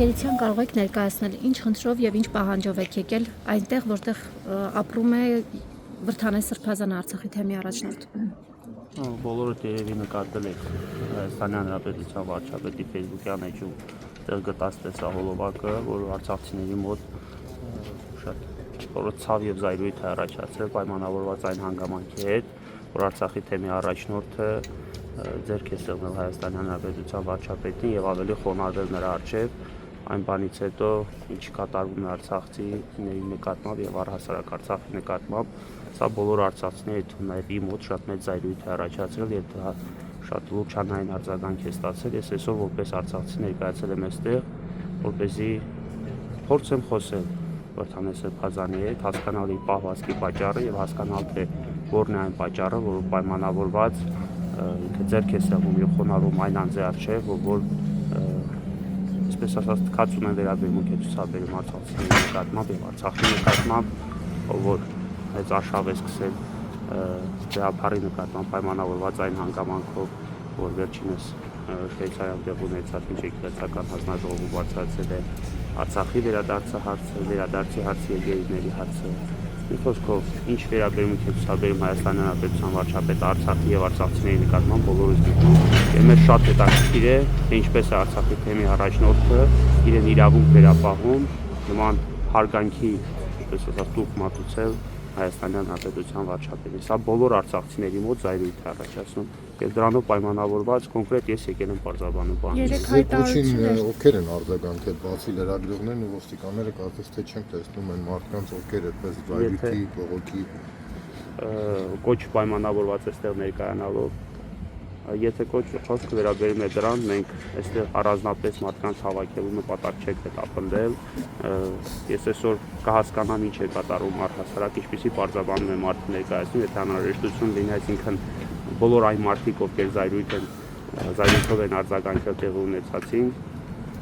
Երիցյան կարող եք ներկայացնել ինչ խնդրով եւ ինչ պահանջով եք եկել այնտեղ, որտեղ ապրում է Վրդանես Սրբազանը Արցախի թեմի առաջնորդ։ Բոլորը երևի նկատել եք Հայաստանի Հանրապետության վարչապետի Facebook-յան էջում տեղ գտած տեսահոլովակը, որ արցախցիների մոտ շատ ցավ եւ զայրույթ է առաջացրել պայմանավորված այն հանգամանքի հետ, որ Արցախի թեմի առաջնորդը ձեռք է սեղմել Հայաստանի Հանրապետության վարչապետին եւ ավելի խոնարհվել նրա առջեւ այն բանից հետո ինչ կատարվում է արցախցիների նկատմամբ եւ առհասարակ Արցախի նկատմամբ, սա բոլոր արցախցիների թվում նաեւ իմ մոտ շատ մեծ զայրույթ է առաջացրել եւ դա շատ լրջանային արձագանք է ստացել։ Ես այսօր որպես արցախցի ներկայացել եմ այստեղ, որպեսզի փորձեմ խոսել Վրդանես Սրբազանի հետ, հասկանալ իր պահվածքի պատճառը եւ հասկանալ թե որն է այն պատճառը, որ պայմանավորված ինքը ձեռք է սեղմում եւ խոնարհում այն անձի առջեւ, որ այսպես ասած թքած ունեն վերաբերմունք է ցուցաբերում արցախցիների նկատմամբ եւ Արցախի նկատմամբ, որ մեծ արշավ է սկսել Դեհապարի նկատմամբ պայմանավորված այն հանգամանքով, որ վերջինս Շվեյցարիայում դեպի ունեցած միջեկցական հանձնաժողովում բացահայտել է Արցախի վերադարձի հարցը եւ գերիների հարցը։ Մի խոսքով, ինչ վերաբերմունք է ցուցաբերում Հայաստանի Հանրապետության վարչապետը Արցախի եւ արցախցիների նկատմամբ բոլորս գիտենք։ Եվ մեզ շատ հետաքրքիր է, թե ինչպես է Արցախի թեմի առաջնորդը իրեն իրավունք վերապահում նման հարգանքի, այսպես ասած, տուփ մատուցել Հայաստանի Հանրապետության վարչապետին։ Սա բոլոր արցախցիների մոտ զայրույթ է առաջացնում եւ դրանով պայմանավորված կոնկրետ ես եկել եմ պարզաբանում բանը։ Ովքեր են արձագանքել, բացի լրագրողներն ու ոստիկանները, կարծես թե չենք տեսնում են մարդկանց, ովքեր այդպես զայրույթի, բողոքի կոչ պայմանավորված այստեղ ներկայանալով։ Եթե խոսքը վերաբերում է դրան, մենք այստեղ առանձնապես մարդկանց հավաքելու նպատակ չենք հետապնդել։ Ես այսօր կհասկանամ ինչ է կատարում առհասարակ, ինչպեսի պարզաբանում է մարդը ներկայացնում, եթե անհրաժեշտություն լինի, այսինքն բոլոր այն մարդիկ, ովքեր զայրույթով են արձագանքել տեղի ունեցածին,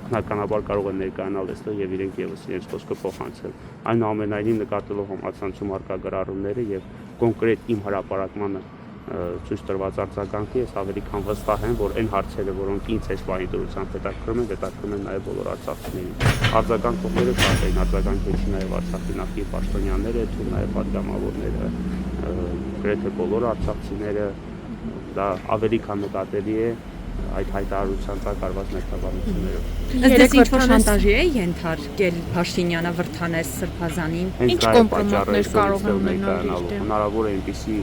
բնականաբար կարող են ներկայանալ այստեղ եւ իրենք եւս իրենց խոսքը փոխանցել։ Այնուամենայնիվ նկատելով համացանցում արկա գրառումները եւ կոնկրետ իմ հրապարակմանը ցույց տրված արձագանքը, ես ավելի քան վստահ եմ, որ այն հարցերը, որոնք ինձ այս բանի դրությամբ հետաքրքրում են նաեւ բոլոր արցախցիներին։ Արձագանքողները շատ են, արձագանքեցին նաեւ Արցախի նախկին պաշտոնյաները, თუ նաեւ պատգամավորները, գրեթե բոլոր արցախցիները, դա ավելի քան նկատելի է այդ հայտարարության տակ արված ներկայացումներով։ Ըստ ինչ-որ շանտաժի է ենթարկել Փաշինյանը Վրդանես Սրբազանին։ Ինչ կոմպրոմատներ կարող են ունենալ։ Հնարավոր է այնպիսի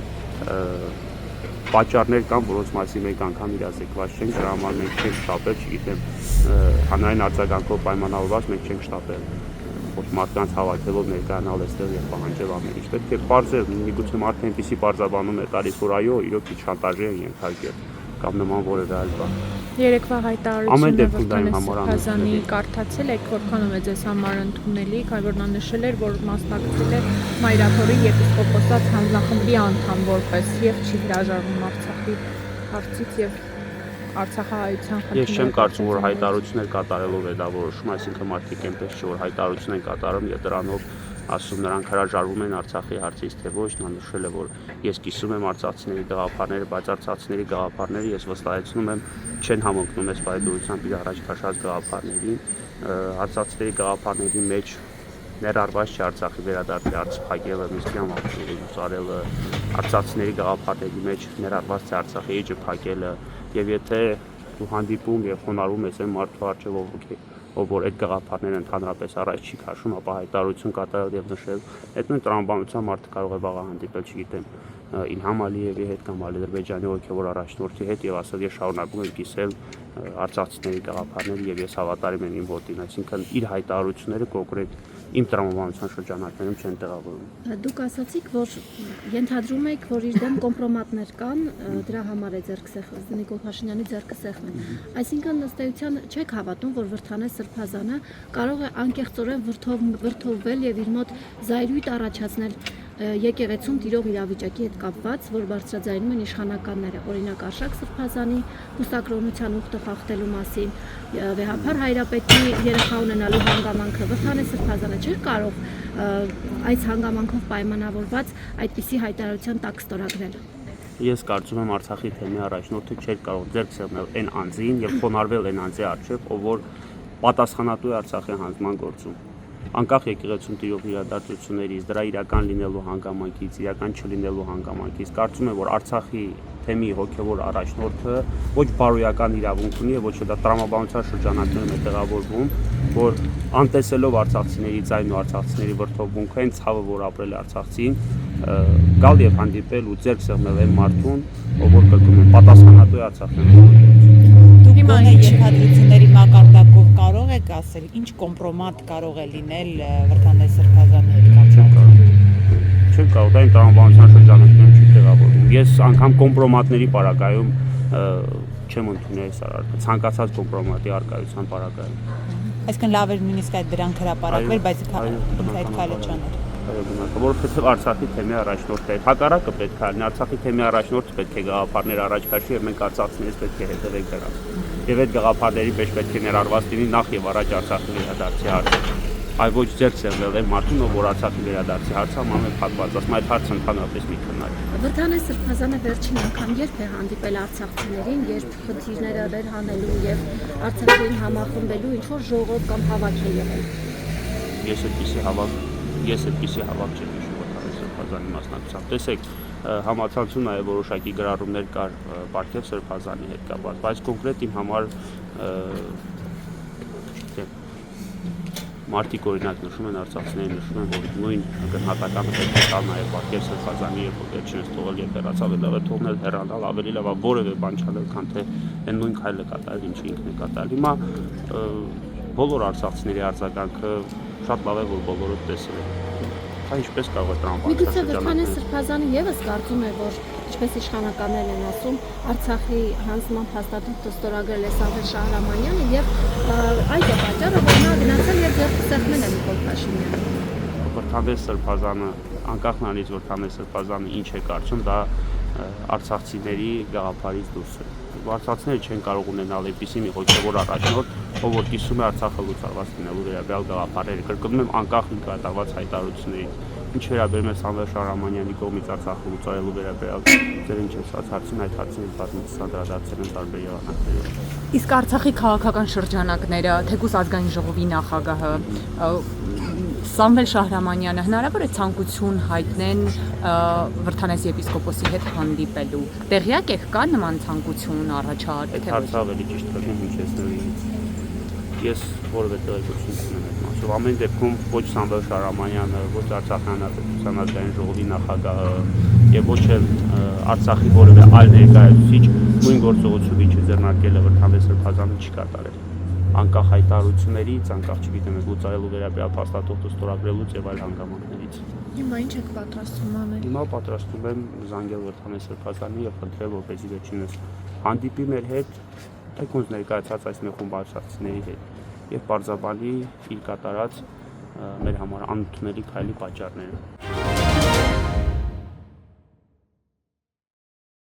պատճառներ կան, որոնց մասին մենք անգամ իրազեկված չենք, դրա համար մենք չենք շտապել, չգիտեմ, հանրային արձագանքով պայմանավորված մենք չենք շտապել, ոչ մարդկանց հավաքելով ներկայանալ այստեղ եւ պահանջել ամեն ինչ։ Պետք է բարձր, միգուցե մարդը այնպիսի բարձաբանում է տալիս, որ այո, իրոք ինչ շանտաժի են ենթարկել կամ նման որևէ այլ բան։ Երեկվա հայտարարությունը Վրդանես Սրբազանի կարդացել եք, որքանով է ձեզ համար ընդունելի, քանի որ նա նշել էր, որ մասնակցել է Մայրաքորի եպիսկոպոսած հանձնախմբի անդամ որպես եւ չի հրաժարվում Արցախի հարցից եւ Արցախահայության խնդիրը։ Ես չեմ կարծում, որ հայտարարություններ կատարելով է դա որոշում, այսինքն մարդիկ այնպես չէ, որ հայտարարություն են կատարում եւ դրանով ասում նրանք հրաժարվում են Արցախի հարցից, թե ոչ, նա նշել է, որ ես կիսում եմ արցախցիների գաղափարները, բայց արցախցիների գաղափարները ես վստահեցնում եմ չեն համընկնում այս բայդուրությամբ իր առաջ քաշած գաղափարներին, արցախցիների գաղափարների մեջ ներառված չէ Արցախի վերադարձի հարցը փակելը, Միսկյան վաղտուրը ցարելը, արցախցիների գաղափարների մեջ ներառված է Արցախի էջը փակելը, եւ եթե դու հանդիպում եւ խոնարհում ես այն մարդու առջեւ, ով որ այդ գաղափարները ընդհանրապես առաջ չի քաշում, ապա հայտարարություն կատարել եւ նշել, այդ նույն տրամաբանության մարդը կարող է վաղը հանդիպել, չգիտեմ, Իլհամ Ալիևի հետ կամ Ադրբեջանի հոգեվոր առաջնորդի հետ եւ ասել ես շարունակում եմ կիսել արցախցիների գաղափարները եւ ես հավատարիմ եմ իմ ոտին, այսինքն իր հայտարարությունները կոնկրետ իմ տրամաբանության շրջանակներում չեն տեղավորվում։ Դուք ասացիք, որ ենթադրում եք, որ իր դեմ կոմպրոմատներ կան, դրա համար է Նիկոլ Փաշինյանի ձեռքը սեղմել։ Այսինքն ըստ էության չեք հավատում, որ Վրդանես Սրբազանը կարող է անկեղծորեն վրդովվել եւ իր մոտ զայրույթ առաջացնել եկեղեցում տիրող իրավիճակի հետ կապված, որ բարձրաձայնում են իշխանականները, օրինակ Արշակ Սրբազանի հուսակրոնության ուխտը խախտելու մասին, Վեհափար Հայրապետի երեխա ունենալու հանգամանքը, Վրդանես Սրբազանը չէր կարող այս հանգամանքով պայմանավորված այդպիսի հայտարարության տակ ստորագրել։ Ես կարծում եմ Արցախի թեմի առաջնորդը չէր կարող ձեռք սեղմել այն անձին եւ խոնարհվել այն անձի առջեւ, ով որ պատասխանատու է Արցախի հանձնման գործում։ Անկախ եկեղեցում տիրող իրադարձություններից, դրա իրական լինելու հանգամանքից, իրական չլինելու հանգամանքից, կարծում եմ, որ Արցախի թեմի հոգևոր առաջնորդը ոչ բարոյական իրավունք ունի եւ ոչ դա տրամաբանության շրջանակներում է տեղավորվում, որ անտեսելով արցախցիների ձայնն ու արցախցիների վրդովմունքը, այն ցավը, որ ապրել է Արցախցին, գալ եւ հանդիպել ու ձեռք սեղմել այն մարդուն, ով որ կրկնում եմ, պատասխանատու է Արցախի Դուք գոնե ենթադրությունների մակարդակով կարող եք ասել, ինչ կոմպրոմատ կարող է լինել Վրդանես Սրբազանի հետ կապված։ Չեմ կարող, դա այն տրամաբանության շրջանակներում չի տեղավորվում։ Ես անգամ կոմպրոմատների պարագայում չեմ ընդունել այս արարքը, ցանկացած կոմպրոմատի արկայության պարագայում։ Այսինքն լավ էր նույնիսկ այդ դրանք հրապարակվել, բայց այդ քայլը չաներ։ Որովհետև Արցախի թեմի առաջնորդը է։ Հակառակը պետք է լինի, Արցախի թեմի առաջնորդը պետք է գաղափարներ առաջ քաշի եւ մենք արցախցիներից պետք է հետևենք դրան։ Եվ այդ գաղափարների մեջ պետք է ներառված լինի նախ եւ առաջ Արցախի վերադարձի հարցը։ Այլ ոչ ձեռք սեղմել այն մարդուն, ով որ Արցախի վերադարձի հարցը ամեն փակված, ասում այդ հարցը ընդհանրապես մի քննարկի։ Վրդանես Սրբազանը վերջին անգամ երբ է հանդիպել արցախցիներին, երբ խնդիրները վեր հանելու եւ Արցախին համախմբելու ինչ որ ժողով կամ հավաք է եղել։ Ես այդպիսի հավաք չեմ հիշում Վրդանես Սրբազանի մասնակցությամբ։ Տեսեք, համացանցում նաև որոշակի գրառումներ կար Պարքև Սրբազանի հետ կապված, բայց կոնկրետ իմ համար մարդիկ օրինակ նշում են, արցախցիները նշում են, որ նույն գնահատականը պետք է տալ նաև Պարքև Սրբազանի, երբ որ չնես թողել եւ հեռացավ, լավ է թողնել հեռանալ, ավելի լավ է որևէ բան չանել, քան թե այն նույն քայլը կատարել, ինչը ինքն է կատարել։ Հիմա բոլոր արցախցիների արձագանքը շատ լավ է, որ բոլորը տեսել են։ Դա ինչպես կարող է տրամաբանության Միգուցե Վրդանես Սրբազանը եւս կարծում է, որ ինչպես իշխանականներն են ասում, Արցախի հանձնման փաստաթուղթը ստորագրել է Սամվել Շահրամանյանը եւ այդ է պատճառը, որ նա գնացել եւ ձեռք սեղմել է Նիկոլ Փաշինյանը։ Վրդանես Սրբազանը, անկախ նրանից Վրդանես Սրբազանը ինչ է կարծում, դա արցախցիների գաղափարից դուրս է։ Արցախցիները չեն կարող ունենալ այնպիսի մի հոգևոր առաջնորդ, ով որ կիսում է Արցախը լուծարված լինելու վերաբերյալ գաղափարները։ Կրկնում եմ, անկախ կատարված հայտարարություններից։ Ինչ վերաբերում է Սամվել Շահրամանյանի կողմից Արցախը լուծարելու վերաբերյալ ձեր ինչ ասած հարցին, այդ հարցին պատմություն անդրադարձել են տարբեր եղանակներով։ Իսկ Արցախի քաղաքական շրջանակները, թեկուզ ազգային ժողովի նախագահը Սամվել Շահրամանյանը հնարավոր է ցանկություն հայտնեն Վրդանես եպիսկոպոսի հետ հանդիպելու։ Տեղյակ եք կա նման ցանկություն առաջարկ Այդ հարցը ավելի ճիշտ կլինի հիշեցնելիս։ Ես որևէ տեղեկություն չունեմ այդ մասով։ Ամեն դեպքում ոչ Սամվել Շահրամանյանը, ոչ Արցախի հանրապետության ազգային ժողովի նախագահը եւ ոչ էլ Արցախի որևէ այլ ներկայացուցիչ նույն գործողությունը ինչը ձեռնարկել է Վրդանես Սրբազանը չի կատարել։ Անկախ հայտարարություններից, անկախ չգիտեմ լուծարելու վերաբերյալ փաստաթուղթը ստորագրելուց եւ այլ հանգամանքներից։ Հիմա ինչ եք պատրաստվում անել։ Հիմա պատրաստվում եմ զանգել Վրդանես Սրբազանին եւ խնդրել, որպեսզի վերջինս հանդիպի մեր հետ, թեկուզ ներկայացած այս մի խումբ արցախցիների հետ եւ բարձաբանի իր կատարած մեր համար անընդունելի քայլի պատճառները։